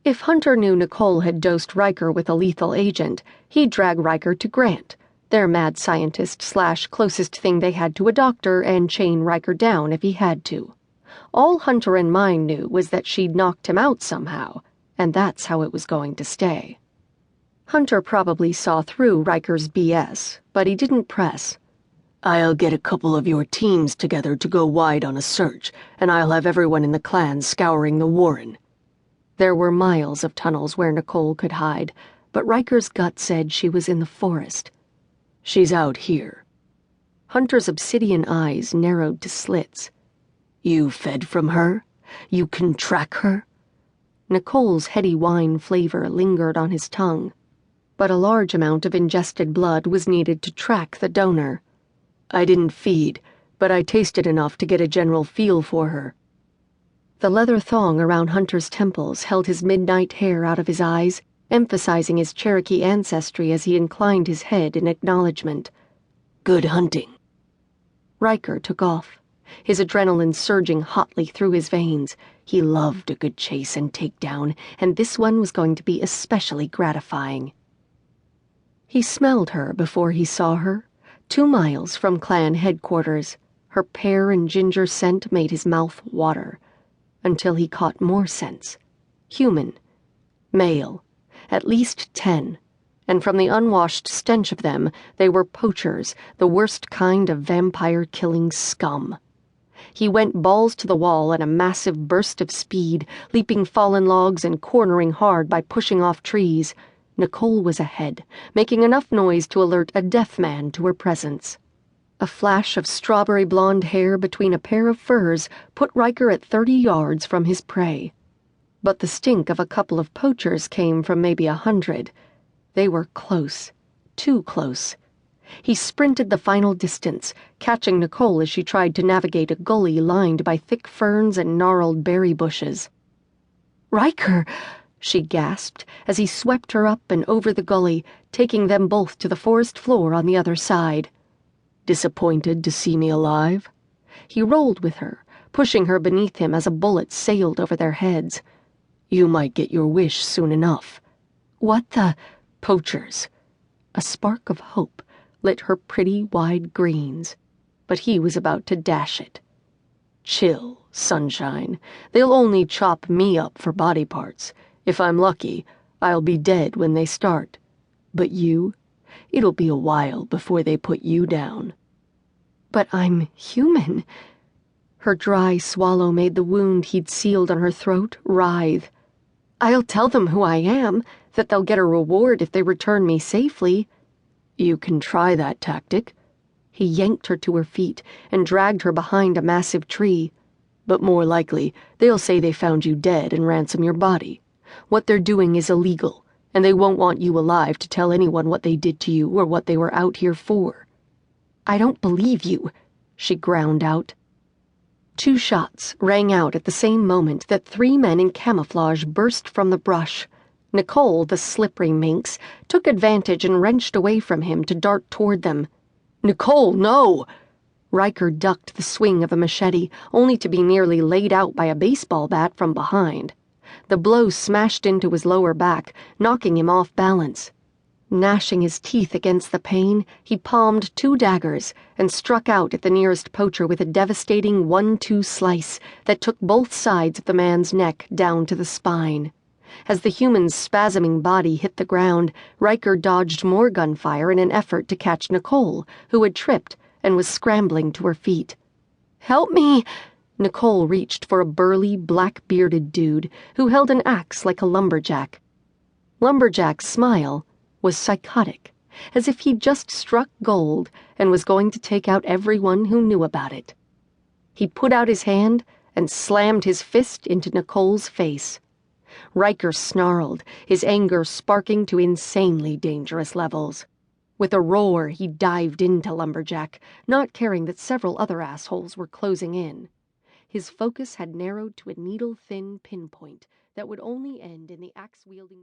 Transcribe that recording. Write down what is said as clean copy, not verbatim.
If Hunter knew Nicole had dosed Riker with a lethal agent, he'd drag Riker to Grant, their mad scientist/closest thing they had to a doctor, and chain Riker down if he had to. All Hunter and Mine knew was that she'd knocked him out somehow, and that's how it was going to stay. Hunter probably saw through Riker's BS, but he didn't press. "I'll get a couple of your teams together to go wide on a search, and I'll have everyone in the clan scouring the Warren." There were miles of tunnels where Nicole could hide, but Riker's gut said she was in the forest. "She's out here." Hunter's obsidian eyes narrowed to slits. "You fed from her? You can track her?" Nicole's heady wine flavor lingered on his tongue, but a large amount of ingested blood was needed to track the donor. "I didn't feed, but I tasted enough to get a general feel for her." The leather thong around Hunter's temples held his midnight hair out of his eyes, emphasizing his Cherokee ancestry as he inclined his head in acknowledgement. "Good hunting." Riker took off, his adrenaline surging hotly through his veins. He loved a good chase and takedown, and this one was going to be especially gratifying. He smelled her before he saw her, 2 miles from clan headquarters. Her pear and ginger scent made his mouth water, until he caught more scents. Human. Male. At least 10. And from the unwashed stench of them, they were poachers, the worst kind of vampire-killing scum. He went balls to the wall in a massive burst of speed, leaping fallen logs and cornering hard by pushing off trees. Nicole was ahead, making enough noise to alert a deaf man to her presence. A flash of strawberry blonde hair between a pair of furs put Riker at 30 yards from his prey. But the stink of a couple of poachers came from maybe 100. They were close. Too close. He sprinted the final distance, catching Nicole as she tried to navigate a gully lined by thick ferns and gnarled berry bushes. "Riker!" she gasped as he swept her up and over the gully, taking them both to the forest floor on the other side. "Disappointed to see me alive?" He rolled with her, pushing her beneath him as a bullet sailed over their heads. "You might get your wish soon enough." "What the—" "Poachers." A spark of hope lit her pretty wide greens, but he was about to dash it. "Chill, sunshine. They'll only chop me up for body parts. If I'm lucky, I'll be dead when they start. But you? It'll be a while before they put you down." "But I'm human." Her dry swallow made the wound he'd sealed on her throat writhe. "I'll tell them who I am, that they'll get a reward if they return me safely." "You can try that tactic." He yanked her to her feet and dragged her behind a massive tree. "But more likely, they'll say they found you dead and ransom your body. What they're doing is illegal, and they won't want you alive to tell anyone what they did to you or what they were out here for." "I don't believe you," she ground out. 2 shots rang out at the same moment that 3 men in camouflage burst from the brush. Nicole, the slippery minx, took advantage and wrenched away from him to dart toward them. "Nicole, no!" Riker ducked the swing of a machete, only to be nearly laid out by a baseball bat from behind. The blow smashed into his lower back, knocking him off balance. Gnashing his teeth against the pain, he palmed 2 daggers and struck out at the nearest poacher with a devastating 1-2 slice that took both sides of the man's neck down to the spine. As the human's spasming body hit the ground, Riker dodged more gunfire in an effort to catch Nicole, who had tripped and was scrambling to her feet. "Help me!" Nicole reached for a burly, black-bearded dude who held an axe like a lumberjack. Lumberjack's smile was psychotic, as if he'd just struck gold and was going to take out everyone who knew about it. He put out his hand and slammed his fist into Nicole's face. Riker snarled, his anger sparking to insanely dangerous levels. With a roar, he dived into Lumberjack, not caring that several other assholes were closing in. His focus had narrowed to a needle-thin pinpoint that would only end in the axe-wielding